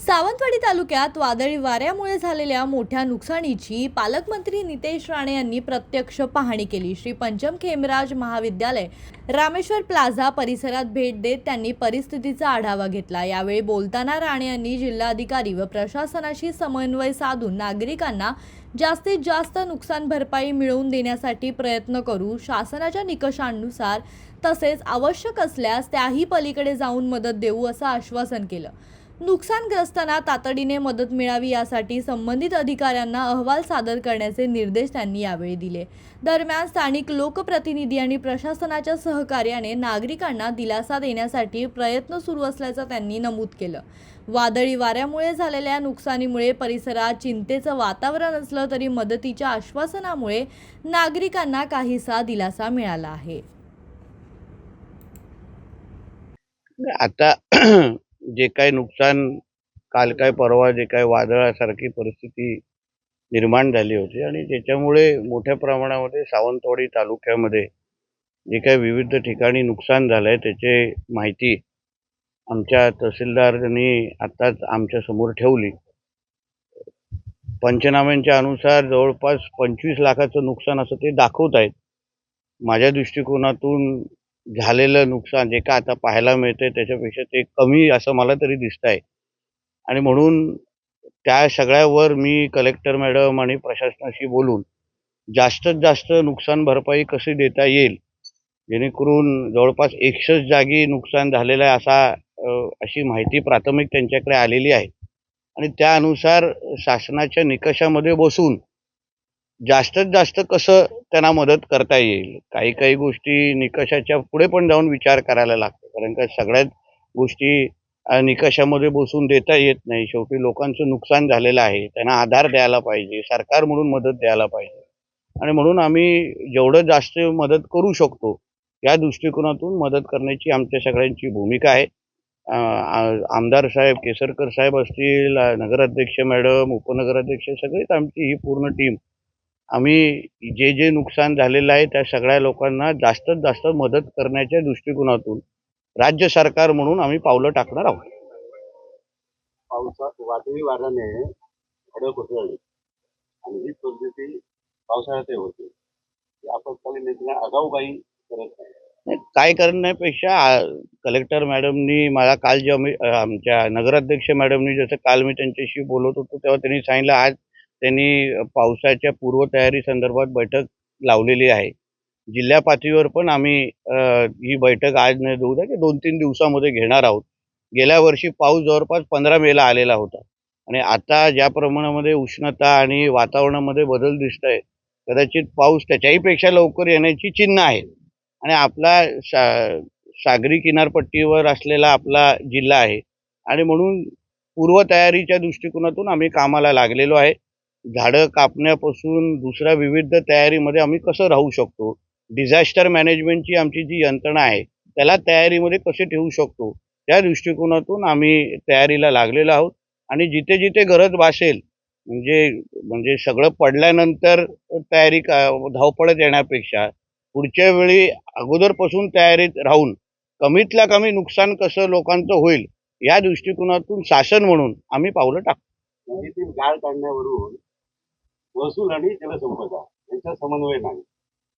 सावंतवाडी तालुक्यात वादळी वाऱ्यामुळे झालेल्या मोठ्या नुकसानीची पालकमंत्री नितेश राणे यांनी प्रत्यक्ष पाहणी केली। श्री पंचम खेमराज महाविद्यालय रामेश्वर प्लाझा परिसरात भेट देत त्यांनी परिस्थितीचा आढावा घेतला। यावेळी बोलताना राणे यांनी जिल्हाधिकारी व प्रशासनाशी समन्वय साधून नागरिकांना जास्तीत जास्त नुकसान भरपाई मिळवून देण्यासाठी प्रयत्न करू, शासनाच्या निकषांनुसार तसेच आवश्यक असल्यास त्याही पलीकडे जाऊन मदत देऊ असं आश्वासन केलं। नुकसानग्रस्तांना तातडीने मदत मिळावी यासाठी संबंधित अधिकाऱ्यांना अहवाल सादर करण्याचे निर्देश त्यांनी यावेळी दिले। दरम्यान स्थानिक लोकप्रतिनिधी आणि प्रशासनाच्या सहकार्याने नागरिकांना दिलासा देण्यासाठी प्रयत्न सुरू असल्याचं त्यांनी नमूद केलं। वादळी वाऱ्यामुळे झालेल्या नुकसानीमुळे परिसरात चिंतेचं वातावरण असलं तरी मदतीच्या आश्वासनामुळे नागरिकांना काहीसा दिलासा मिळाला आहे। आता जे काही नुकसान काल काय परवा जे काही वादळासारखी परिस्थिती निर्माण झाली होती आणि त्याच्यामुळे मोठ्या प्रमाणामध्ये सावंतवाडी तालुक्यामध्ये जे काही विविध ठिकाणी नुकसान झालंय त्याची माहिती आमच्या तहसीलदारांनी आताच आमच्या समोर ठेवली। पंचनाम्यांच्या अनुसार जवळपास 25 लाखाचं नुकसान असं ते दाखवत आहेत। माझ्या दृष्टिकोनातून झालेलं नुकसान जे का आता पाहायला मिळतंय त्याच्यापेक्षा ते कमी असं मला तरी दिसतंय आणि म्हणून त्या सगळ्यावर मी कलेक्टर मॅडम आणि प्रशासनाशी बोलून जास्तीत जास्त नुकसान भरपाई कशी देता येईल जेणेकरून जवळपास 61 जागी नुकसान झालेलं आहे अशी माहिती प्राथमिक त्यांच्याकडे आलेली आहे आणि त्यानुसार शासनाच्या निकषामध्ये बसून जास्तीत जास्त कसं त्यांना मदत करता येईल। काही गोष्टी निकषाच्या पुढे पण जाऊन विचार करायला लागतो, कारण का सगळ्याच गोष्टी निकषामध्ये बसून देता येत नाही। शेवटी लोकांचं नुकसान झालेलं आहे, त्यांना आधार द्यायला पाहिजे, सरकार म्हणून मदत द्यायला पाहिजे आणि म्हणून आम्ही जेवढं जास्त मदत करू शकतो या दृष्टिकोनातून मदत करण्याची आमच्या सगळ्यांची भूमिका आहे। आमदार साहेब केसरकर साहेब असतील, नगराध्यक्ष मॅडम, उपनगराध्यक्ष सगळीच आमची ही पूर्ण टीम आम्ही जे नुकसान झालेलं आहे त्या सगळ्या लोकांना जास्तीत जास्त मदत करण्याच्या दृष्टिकोनातून राज्य सरकार म्हणून आम्ही पावलं टाकणार आहोत। पावसात वादळी वाऱ्याने झाडं कोसळली आणि ही परिस्थिती पावसाळ्यात होते। आपत्कालीन योजना आगाऊबाई करत नाही, काय करण्यापेक्षा कलेक्टर मॅडमनी मला काल जेव्हा आमच्या नगराध्यक्ष मॅडमनी जसं काल मी त्यांच्याशी बोलत होतो तेव्हा त्यांनी सांगितलं आज त्यांनी पावसाच्या पूर्वतयारी संदर्भात बैठक लावलेली आहे। जिल्हा पातळीवर पण आम्ही ही बैठक आज नाही उद्या की 2-3 दिवसामध्ये घेणार आहोत। गेल्या वर्षी पाऊस जवळपास 15 मेला आलेला होता आणि आता ज्या प्रमाणामध्ये उष्णता आणि वातावरणामध्ये बदल दिसतोय कदाचित पाऊस त्याच्याही पेक्षा लवकर येण्याची चिन्ह आहे आणि आपला सागरी किनारपट्टीवर असलेला आपला जिल्हा आहे आणि म्हणून पूर्वतयारीच्या दृष्टिकोनातून आम्ही कामाला लागलेलो आहे। झाडं कापण्यापासून दुसऱ्या विविध तयारीमध्ये आम्ही कसं राहू शकतो, डिझास्टर मॅनेजमेंटची आमची जी यंत्रणा आहे त्याला तयारीमध्ये कसे ठेवू शकतो त्या दृष्टिकोनातून आम्ही तयारीला लागलेलो आहोत आणि जिथे जिथे गरज भासेल म्हणजे सगळं पडल्यानंतर तयारी धावपळत येण्यापेक्षा पुढच्या वेळी अगोदरपासून तयारीत राहून कमीतल्या कमी नुकसान कसं लोकांचं होईल या दृष्टिकोनातून शासन म्हणून आम्ही पावलं टाकतो। नदीतील गाळ काढण्यावरून महसूल आणि जलसंपदा यांचा समन्वय नाही।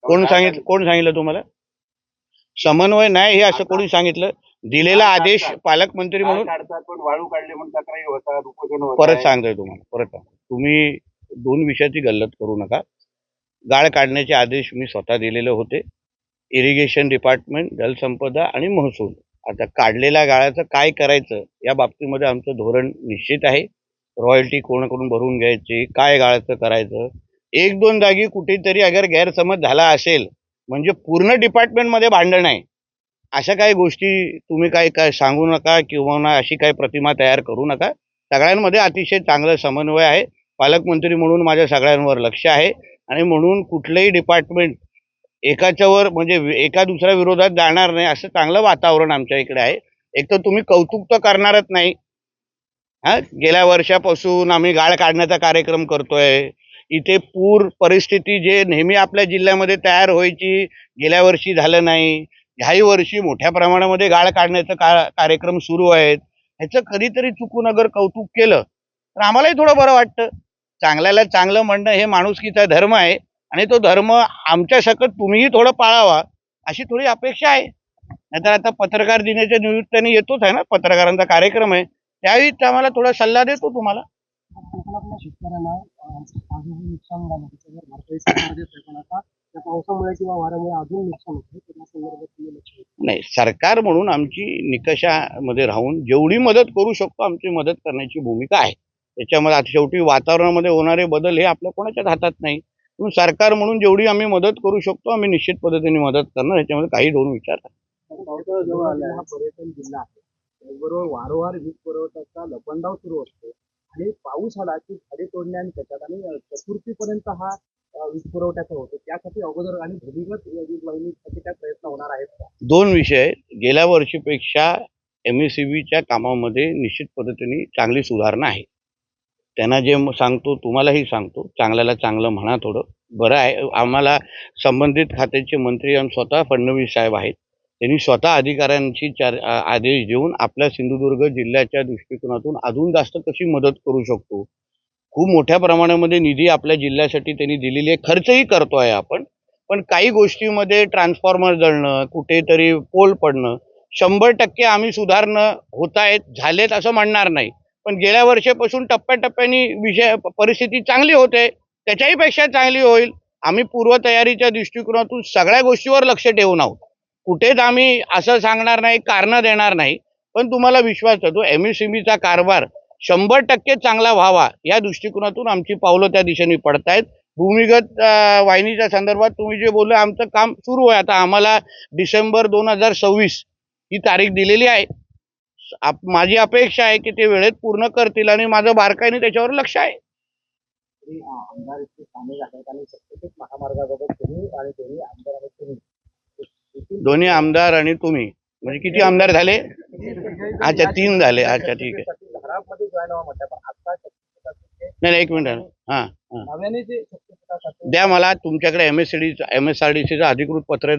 कोण सांगितलं तुम्हाला समन्वय नाही हे असं कोणी सांगितलं? दिलेला आदेश पालकमंत्री म्हणून काढतात पण वाळू काढले म्हणून तक्रारी होतात, उपोषण होतात। परत सांगतोय तुम्हाला तुम्ही 2 विषयाची गल्लत करू नका। गाळ काढण्याचे आदेश मी स्वतः दिलेले होते, इरिगेशन डिपार्टमेंट, जलसंपदा आणि महसूल। आता काढलेल्या गाळाचं काय करायचं या बाबतीमध्ये आमचं धोरण निश्चित आहे। रॉयल्टी कोणाकडून भरून घ्यायची, काय गाळाचं करायचं, 1-2 जागी कुठेतरी अगर गैरसमज झाला असेल म्हणजे पूर्ण डिपार्टमेंटमध्ये भांडण आहे अशा काही गोष्टी तुम्ही काय सांगू नका किंवा अशी काही प्रतिमा तयार करू नका। सगळ्यांमध्ये अतिशय चांगला समन्वय आहे। पालकमंत्री म्हणून माझ्या सगळ्यांवर लक्ष आहे आणि म्हणून कुठलंही डिपार्टमेंट एकाच्यावर म्हणजे एका दुसऱ्या विरोधात जाणार नाही असं चांगलं वातावरण आमच्या इकडे आहे। एक तर तुम्ही कौतुक तर करणारच नाही। गेल्या वर्षापासून आम्ही गाळ काढण्याचा कार्यक्रम करतोय। इथे पूर परिस्थिती जे नेहमी आपल्या जिल्ह्यामध्ये तयार व्हायची गेल्या वर्षी झालं नाही, ह्याही वर्षी मोठ्या प्रमाणामध्ये गाळ काढण्याचा कार्यक्रम सुरू आहेत। ह्याचं कधीतरी चुकून अगर कौतुक केलं तर आम्हालाही थोडं बरं वाटतं. चांगल्याला चांगलं म्हणणं हे माणुसकीचा धर्म आहे आणि तो धर्म आमच्या सकट तुम्हीही थोडं पाळावा अशी थोडी अपेक्षा आहे. नाहीतर आता पत्रकार दिनाच्या निमित्ताने येतोच आहे ना, पत्रकारांचा कार्यक्रम आहे, त्यावेळी आम्हाला थोडा सल्ला देतो तुम्हाला. कोकणातल्या शेतकऱ्यांना आजही नुकसान झालं त्याच्यावर भारतीय सरकार देतोय, पण आता त्या पावसामुळे किंवा वाऱ्यामुळे अजून नुकसान होतं. त्या संदर्भात तुम्ही लक्ष द्या. नाही, सरकार म्हणून आमची निकषामध्ये राहून जेवढी मदत करू शकतो आमची मदत करण्याची भूमिका आहे. त्याच्यामध्ये आता शेवटी वातावरणामध्ये होणारे बदल हे आपल्या कोणाच्याच हातात नाही. म्हणून सरकार म्हणून जेवढी आम्ही मदत करू शकतो आम्ही निश्चित पद्धतीने मदत करणार, याच्यामध्ये काही दोन विचार नाही. पावसाळा जवळ आला, हा पर्यटन जिल्हा आहे, त्याचबरोबर वारंवार वीज पुरवठ्याचा लपंडाव सुरू असतो आणि पाऊस आला की झाडे तोडणे आणि त्याच्यात आणि चतुर्थीपर्यंत हा वीज पुरवठ्याचा होतो. त्यासाठी अगोदर आणि भूमिगत वीज वाहिनीसाठी काय प्रयत्न होणार आहेत का? दोन विषय, गेल्या वर्षीपेक्षा MSEBच्या कामामध्ये निश्चित पद्धतीने चांगली सुधारणा आहे. त्यांना जे सांगतो तुम्हालाही सांगतो, चांगल्याला चांगलं म्हणा थोडं. बरं आहे, आम्हाला संबंधित खात्याचे मंत्री आणि स्वतः फडणवीस साहेब आहेत, त्यांनी स्वतः अधिकाऱ्यांची आदेश देऊन आपल्या सिंधुदुर्ग जिल्ह्याच्या दृष्टिकोनातून अजून जास्त कशी मदत करू शकतो. खूप मोठ्या प्रमाणामध्ये निधी आपल्या जिल्ह्यासाठी त्यांनी दिलेली आहे, खर्चही करतोय आपण. पण काही गोष्टीमध्ये ट्रान्सफॉर्मर जळणं, कुठेतरी पोल पडणं, 100% आम्ही सुधारणं होत आहेत, झालेत असं म्हणणार नाही. पण गेल्या वर्षापासून टप्प्याटप्प्याने परिस्थिती चांगली होते, त्याच्याही पेक्षा चांगली होईल. आम्ही पूर्वतयारीच्या दृष्टिकोनातून सगळ्या गोष्टीवर लक्ष ठेवून आहोत. कुठेच आम्ही असं सांगणार नाही, कारणं देणार नाही. पण तुम्हाला विश्वास देतो, MSEBचा कारभार 100% चांगला व्हावा या दृष्टिकोनातून आमची पावलं त्या दिशेने पडतायत. भूमिगत वाहिनीच्या संदर्भात तुम्ही जे बोलले, आमचं काम सुरू आहे. आता आम्हाला डिसेंबर 2026 ही तारीख दिलेली आहे. माझी अपेक्षा आहे की ते वेळेत पूर्ण करतील आणि माझं बारकाईने त्याच्यावर लक्ष आहे. आमदार इतके स्थानिक आहेत आणि प्रत्येक महामार्गाबाबत तुम्ही आणि दोन्ही आमदार आहेत तुम्ही. दोन्ही आमदार आणि तुम्ही म्हणजे किती आमदार झाले? अच्छा, 3 झाले. अच्छा, ठीक आहे. घरामध्ये जॉईन व्हा म्हटलं, पण आता नाही, एक मिनिट. हां, नव्याने जे शक्तीपीठासाठी द्या मला तुमच्याकडे MSRDCचं अधिकृत पत्र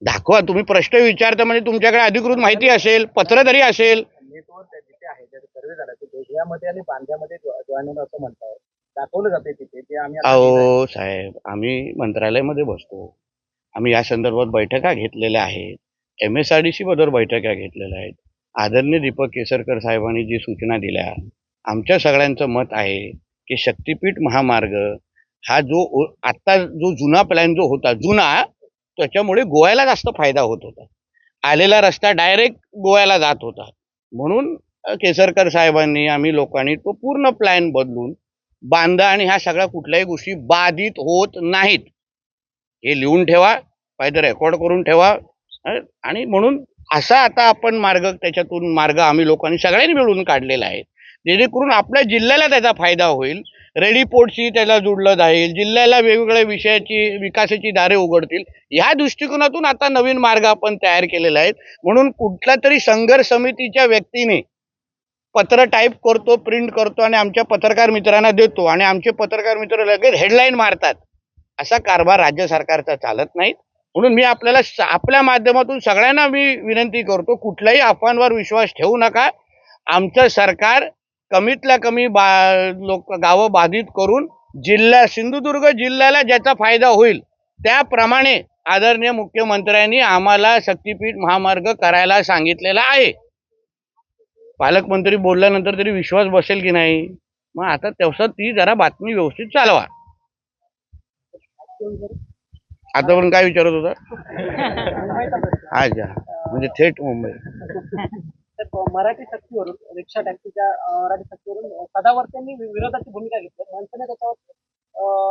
दाखवा. तुम्ही प्रश्न विचारता म्हणजे तुमच्याकडे अधिकृत माहिती असेल, पत्र तरी असेल. नेटवर्क जिथे आहे ज्याचे सर्वे झाला ते बेघ्यामध्ये आणि बांध्यामध्ये जॉईन होणं असं म्हणताय, दाखवलं जाते तिथे ते आम्ही आता अहो साहेब, आम्ही मंत्रालयामध्ये बसतो, आम्ही या संदर्भात बैठका घेतलेल्या आहेत, MSRDC बरोबर बैठका घेतलेल्या आहेत. आदरणीय दीपक केसरकर साहेबांनी जी सूचना दिल्या, आमच्या सगळ्यांचं मत आहे की शक्तीपीठ महामार्ग हा आता जो जुना प्लॅन जो होता त्याच्यामुळे गोव्याला जास्त फायदा होत होता. आलेला रस्ता डायरेक्ट गोव्याला जात होता. म्हणून केसरकर साहेबांनी आम्ही लोकांनी तो पूर्ण प्लॅन बदलून बांधा आणि ह्या सगळ्या कुठल्याही गोष्टी बाधित होत नाहीत हे लिहून ठेवा, पाहिजे रेकॉर्ड करून ठेवा. आणि म्हणून असा आता आपण त्याच्यातून मार्ग आम्ही लोकांनी सगळ्यांनी मिळून काढलेला आहे, जेणेकरून आपल्या जिल्ह्याला त्याचा फायदा होईल. रेडी पोर्टशी त्याला जोडलं जाईल, जिल्ह्याला वेगवेगळ्या विकासाची दारे उघडतील. ह्या दृष्टिकोनातून आता नवीन मार्ग आपण तयार केलेला आहे. म्हणून कुठल्या तरी संघर्ष समितीच्या व्यक्तीने पत्र टाईप करतो, प्रिंट करतो आणि आमच्या पत्रकार मित्रांना देतो आणि आमचे पत्रकार मित्र लगेच हेडलाईन मारतात, असा कारभार राज्य सरकारचा चालत नाही. म्हणून मी आपल्या माध्यमातून सगळ्यांना मी विनंती करतो, कुठल्याही अफवांवर विश्वास ठेवू नका. आमचं सरकार कमीतल्या कमी गावं बाधित करून सिंधुदुर्ग जिल्ह्याला ज्याचा फायदा होईल त्याप्रमाणे आदरणीय मुख्यमंत्र्यांनी आम्हाला शक्तीपीठ महामार्ग करायला सांगितलेला आहे. पालकमंत्री बोलल्यानंतर तरी विश्वास बसेल की नाही? मग आता तसं ती जरा बातमी व्यवस्थित चालवा. आता पण काय विचारत होता? अच्छा, म्हणजे थेट मुंबई. मराठी सक्तीवरून रिक्षा टॅक्सीच्या मराठी सक्तीवरून सदावर्त्यांनी विरोधाची भूमिका घेतली. मनसेने त्याच्यावर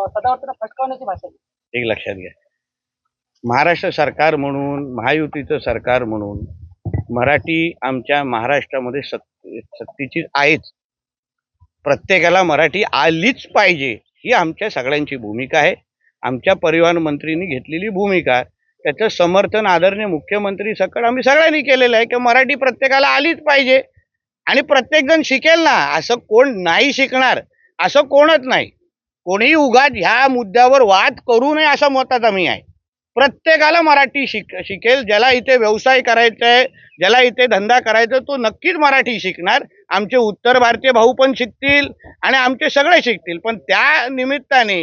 सदावर्त्यांना फटकावण्याची भाषा केली. एक लक्षात घ्या, महाराष्ट्र सरकार म्हणून, महायुतीचं सरकार म्हणून मराठी आमच्या महाराष्ट्रामध्ये सक्तीची आहेच. प्रत्येकाला मराठी आलीच पाहिजे ही आमच्या सगळ्यांची भूमिका आहे. आमच्या परिवहन मंत्रींनी घेतलेली भूमिका, त्याचं समर्थन आदरणीय मुख्यमंत्री सकट आम्ही सगळ्यांनी केलेलं आहे की मराठी प्रत्येकाला आलीच पाहिजे आणि प्रत्येकजण शिकेल ना. असं कोण नाही शिकणार असं कोणच नाही. कोणीही उगाच ह्या मुद्द्यावर वाद करू नये असं मतात आम्ही आहे. प्रत्येकाला मराठी शिकेल. ज्याला इथे व्यवसाय करायचा आहे, ज्याला इथे धंदा करायचा तो नक्कीच मराठी शिकणार. आमचे उत्तर भारतीय भाऊ पण शिकतील आणि आमचे सगळे शिकतील. पण त्या निमित्ताने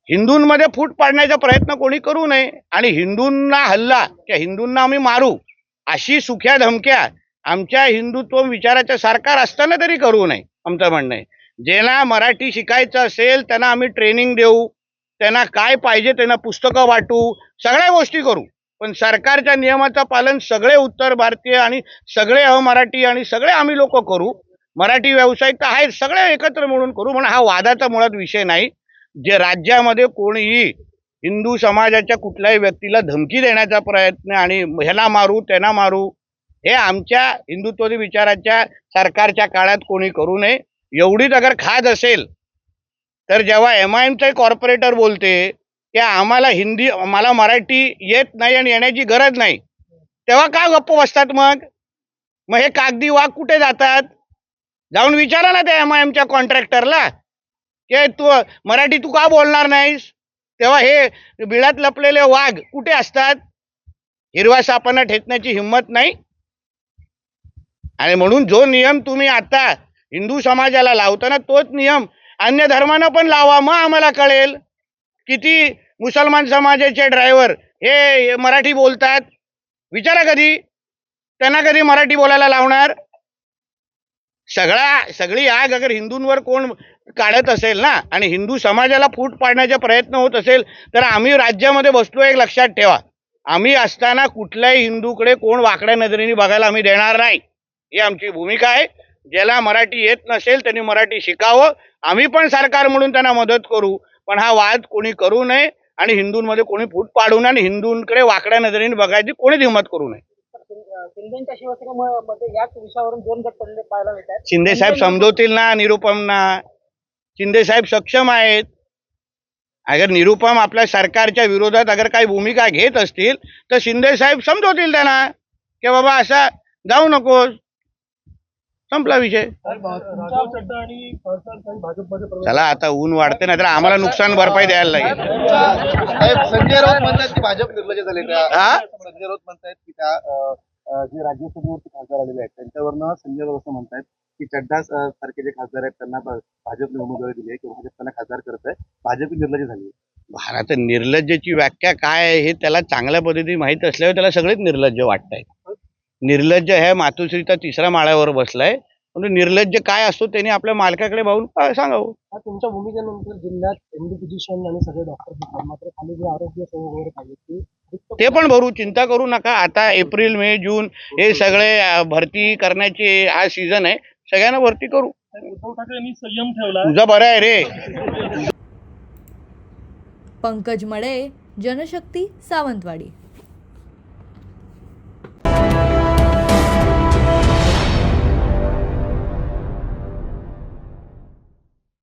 हिंदूंमध्ये फूट पाडण्याचा प्रयत्न कोणी करू नये आणि हिंदूंना हल्ला किंवा हिंदूंना आम्ही मारू अशी सुख्या धमक्या आमच्या हिंदुत्व विचाराच्या सरकार असताना तरी करू नये. आमचं म्हणणं आहे, ज्यांना मराठी शिकायचं असेल त्यांना आम्ही ट्रेनिंग देऊ, त्यांना काय पाहिजे त्यांना पुस्तकं वाटू, सगळ्या गोष्टी करू. पण सरकारच्या नियमाचं पालन सगळे उत्तर भारतीय आणि सगळे अमराठी आणि सगळे आम्ही लोक करू. मराठी व्यावसायिक तर आहेत, सगळे एकत्र मिळून करू. म्हणून हा वादाचा मुळात विषय नाही. जे राज्यामध्ये कोणीही हिंदू समाजाच्या कुठल्याही व्यक्तीला धमकी देण्याचा प्रयत्न आणि ह्याला मारू त्यांना मारू हे आमच्या हिंदुत्व विचाराच्या सरकारच्या काळात कोणी करू नये. एवढीच अगर खाज असेल तर जेव्हा MIMचे कॉर्पोरेटर बोलते की आम्हाला मराठी येत नाही आणि येण्याची गरज नाही, तेव्हा का गप्प बसतात? मग हे कागदी वाघ कुठे जातात? जाऊन विचारा ना त्या MIMच्या कॉन्ट्रॅक्टरला की मराठी तू का बोलणार नाहीस? तेव्हा हे बिळात लपलेले वाघ कुठे असतात? हिरव्या सापांना ठेचण्याची हिंमत नाही. आणि म्हणून जो नियम तुम्ही आता हिंदू समाजाला लावताना तोच नियम अन्य धर्मानं पण लावा. मग आम्हाला कळेल किती मुसलमान समाजाचे ड्रायव्हर हे मराठी बोलतात. विचारा कधी त्यांना कधी मराठी बोलायला लावणार? सगळी आग अगर हिंदूंवर कोण काढत असेल ना आणि हिंदू समाजाला फूट पाडण्याचा प्रयत्न होत असेल तर आम्ही राज्यामध्ये बसलो. एक लक्षात ठेवा, आम्ही असताना कुठल्याही हिंदूकडे कोण वाकड्या नजरेने बघायला आम्ही देणार नाही. ही आमची भूमिका आहे. ज्याला मराठी येत नसेल त्यांनी मराठी शिकावं. आम्ही पण सरकार म्हणून त्यांना मदत करू. पण हा वाद कोणी करू नये आणि हिंदूंमध्ये कोणी फूट पाडू नये आणि हिंदूंकडे वाकड्या नजरेने बघायची कोणीच हिंमत करू नये. शिंदेच्या शिवसेनेमध्ये याच विषयावरून 2 गट पडलेले पाहायला मिळतात. शिंदे साहेब समजवतील ना निरुपमना. शिंदे साहेब सक्षम आहेत. अगर निरुपम आपल्या सरकारच्या विरोधात अगर काही भूमिका घेत असतील तर शिंदे साहेब समजवतील त्यांना की बाबा असा जाऊ नकोस. संपला विषय. चला आता ऊन वाढते ना तर आम्हाला नुकसान भरपाई द्यायला लागेल. संजय राऊत म्हणतात की भाजप निर्लज्ज झाले. हा? संजय राऊत म्हणतात की त्या जे राज्यसभेवरती खासदार आलेले आहेत त्यांच्यावरनं संजय राऊत असं म्हणतात की चड्डा सारखे जे खासदार आहेत त्यांना भाजपने उमेदवारी दिली आहे किंवा भाजप त्यांना खासदार करत आहे. भाजप निर्लज्ज झाली. भारत निर्लज्जची व्याख्या काय आहे हे त्याला चांगल्या पद्धतीने माहित असल्यावर त्याला सगळेच निर्लज्ज वाटतायत. निर्लज्ज हे मातोश्रीचा 3ऱ्या माळ्यावर बसलाय. म्हणून निर्लज्ज काय असतो त्यांनी आपल्या मालकाकडे पाहून सांगावं. तुमच्या भूमिकेनंतर जिल्ह्यात MD फिजिशियन आणि सगळे डॉक्टर होते, मात्र खाली जे आरोग्य सेवा वगैरे पाहिजे ते पण भरू, चिंता करू नका. आता एप्रिल मे जून हे सगळे भरती करण्याचे हा सीझन आहे. सगळ्यांना भरती करू. उद्धव ठाकरेंनी संयम ठेवला. तुझं बरं आहे रे. पंकज मळे, जनशक्ती, सावंतवाडी.